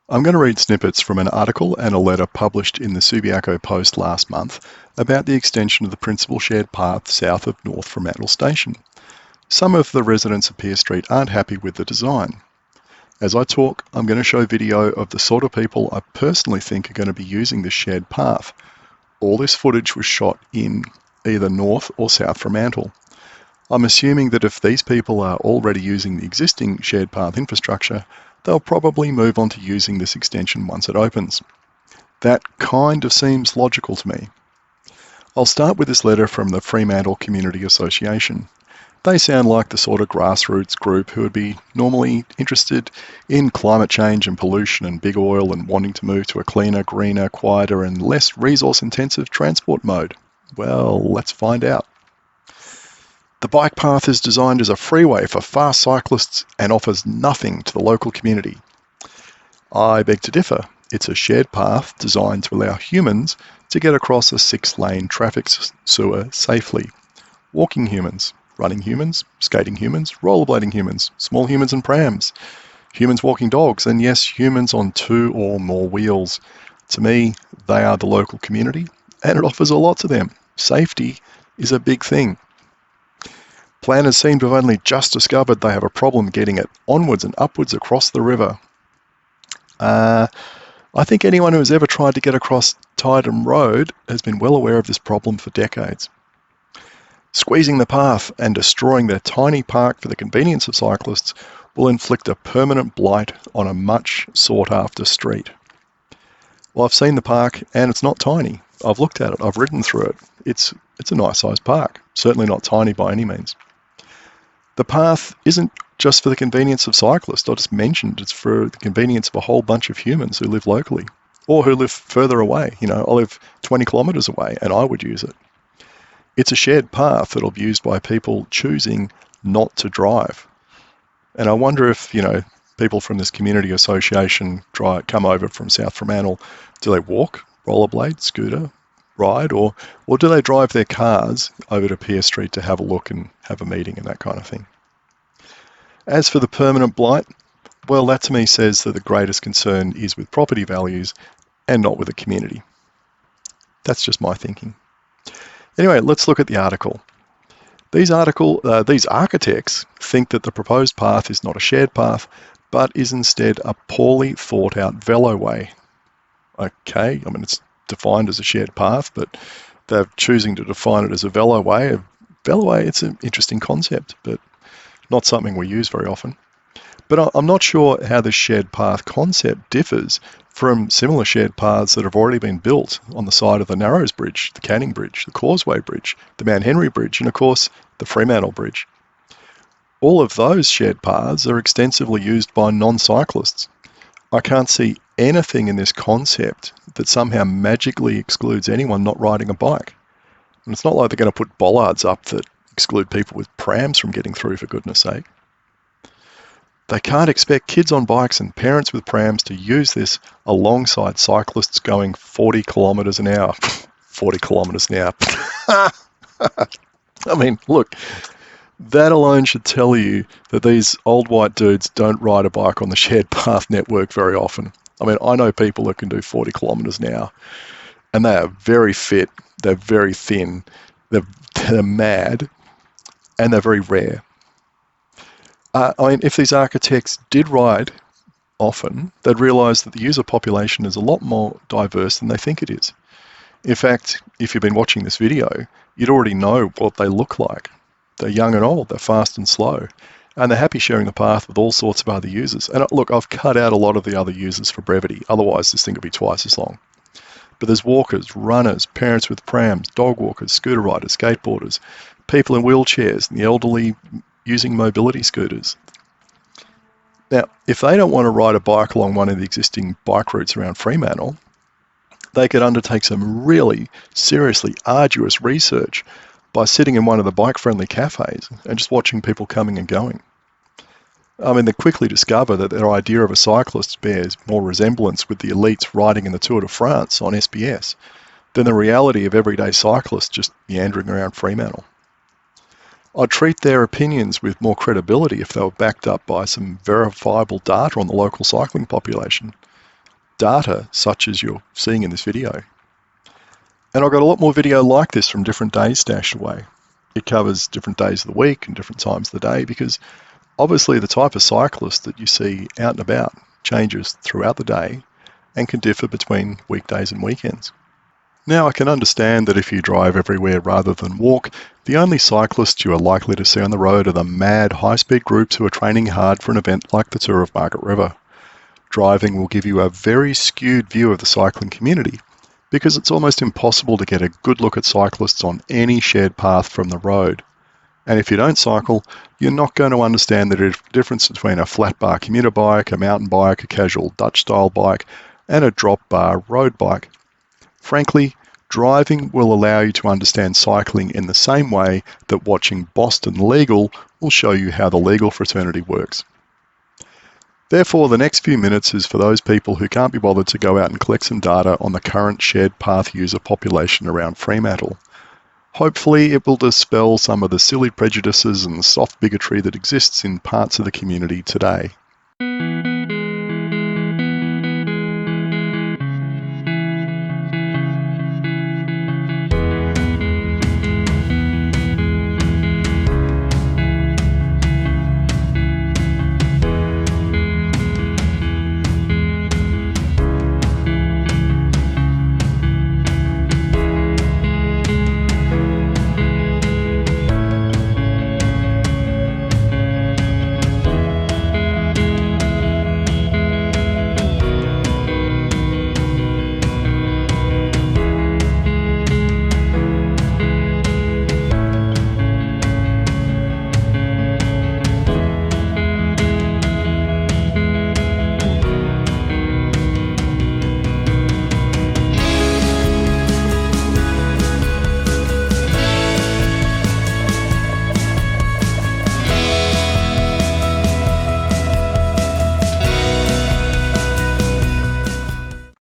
I'm going to read snippets from an article and a letter published in the Subiaco Post last month about the extension of the principal shared path south of North Fremantle Station. Some of the residents of Pier Street aren't happy with the design. As I talk, I'm going to show video of the sort of people I personally think are going to be using this shared path. All this footage was shot in either North or South Fremantle. I'm assuming that if these people are already using the existing shared path infrastructure, they'll probably move on to using this extension once it opens. That kind of seems logical to me. I'll start with this letter from the Fremantle Community Association. They sound like the sort of grassroots group who would be normally interested in climate change and pollution and big oil and wanting to move to a cleaner, greener, quieter and less resource-intensive transport mode. Well, let's find out. The bike path is designed as a freeway for fast cyclists and offers nothing to the local community. I beg to differ. It's a shared path designed to allow humans to get across a 6-lane traffic sewer safely. Walking humans, running humans, skating humans, rollerblading humans, small humans and prams, humans walking dogs, and yes, humans on 2 or more wheels. To me, they are the local community, and it offers a lot to them. Safety is a big thing. Planners seem to have only just discovered they have a problem getting it onwards and upwards across the river. I think anyone who has ever tried to get across Tydem Road has been well aware of this problem for decades. Squeezing the path and destroying their tiny park for the convenience of cyclists will inflict a permanent blight on a much sought-after street. Well, I've seen the park and it's not tiny. I've looked at it, I've ridden through it. It's a nice-sized park, certainly not tiny by any means. The path isn't just for the convenience of cyclists. I just mentioned it's for the convenience of a whole bunch of humans who live locally or who live further away. You know, I live 20 kilometres away and I would use it. It's a shared path that'll be used by people choosing not to drive. And I wonder if, people from this community association come over from South Fremantle, do they walk, rollerblade, scooter, ride, or do they drive their cars over to Pier Street to have a look and have a meeting and that kind of thing? As for the permanent blight, well, that to me says that the greatest concern is with property values and not with the community. That's just my thinking. Anyway, let's look at the article. These architects think that the proposed path is not a shared path, but is instead a poorly thought out veloway. Okay, it's defined as a shared path, but they're choosing to define it as a veloway. It's an interesting concept, but not something we use very often. But I'm not sure how the shared path concept differs from similar shared paths that have already been built on the side of the Narrows Bridge, the Canning Bridge, the Causeway Bridge, the Mount Henry Bridge, and of course the Fremantle Bridge. All of those shared paths are extensively used by non-cyclists. I can't see anything in this concept that somehow magically excludes anyone not riding a bike. And it's not like they're going to put bollards up that exclude people with prams from getting through, for goodness sake. They can't expect kids on bikes and parents with prams to use this alongside cyclists going 40 kilometres an hour. 40 kilometres an hour. Look, that alone should tell you that these old white dudes don't ride a bike on the shared path network very often. I know people that can do 40 kilometres an hour, and they are very fit, they're very thin, they're mad, and they're very rare. If these architects did ride often, they'd realise that the user population is a lot more diverse than they think it is. In fact, if you've been watching this video, you'd already know what they look like. They're young and old, they're fast and slow, and they're happy sharing the path with all sorts of other users. And look, I've cut out a lot of the other users for brevity, otherwise this thing would be twice as long. But there's walkers, runners, parents with prams, dog walkers, scooter riders, skateboarders, people in wheelchairs, and the elderly using mobility scooters. Now, if they don't want to ride a bike along one of the existing bike routes around Fremantle, they could undertake some really seriously arduous research by sitting in one of the bike-friendly cafes and just watching people coming and going. They quickly discover that their idea of a cyclist bears more resemblance with the elites riding in the Tour de France on SBS than the reality of everyday cyclists just meandering around Fremantle. I'd treat their opinions with more credibility if they were backed up by some verifiable data on the local cycling population. data such as you're seeing in this video. And I've got a lot more video like this from different days stashed away. It covers different days of the week and different times of the day because obviously the type of cyclist that you see out and about changes throughout the day and can differ between weekdays and weekends. Now I can understand that if you drive everywhere rather than walk, the only cyclists you are likely to see on the road are the mad high-speed groups who are training hard for an event like the Tour of Margaret River. Driving will give you a very skewed view of the cycling community because it's almost impossible to get a good look at cyclists on any shared path from the road. And if you don't cycle, you're not going to understand the difference between a flat bar commuter bike, a mountain bike, a casual Dutch-style bike, and a drop bar road bike. Frankly, driving will allow you to understand cycling in the same way that watching Boston Legal will show you how the legal fraternity works. Therefore, the next few minutes is for those people who can't be bothered to go out and collect some data on the current shared path user population around Fremantle. Hopefully, it will dispel some of the silly prejudices and soft bigotry that exists in parts of the community today.